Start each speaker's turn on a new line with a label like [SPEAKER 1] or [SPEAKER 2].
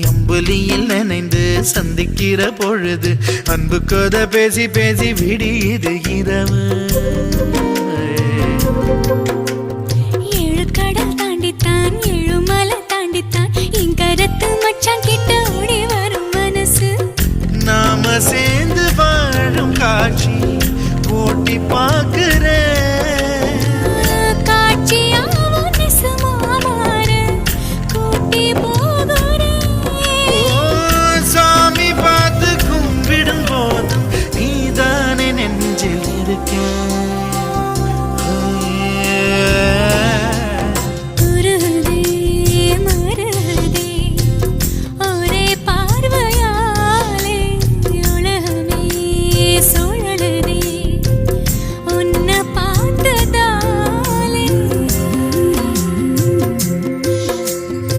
[SPEAKER 1] அம்புலியில் நினைந்து சந்திக்கிற பொழுது அன்பு கதை பேசி பேசி விடியுது இரவு.
[SPEAKER 2] ஏழு கடல் தாண்டித்தான் ஏழு மலை தாண்டித்தான் என் கருத்து மச்சான் கிட்ட ஓடி வரும் மனசு.
[SPEAKER 1] நாம சேர்ந்து வாழும் காட்சி போட்டி பார்க்கிறேன்.
[SPEAKER 2] காட்சியாவும் நெசமா மாற கூட்டி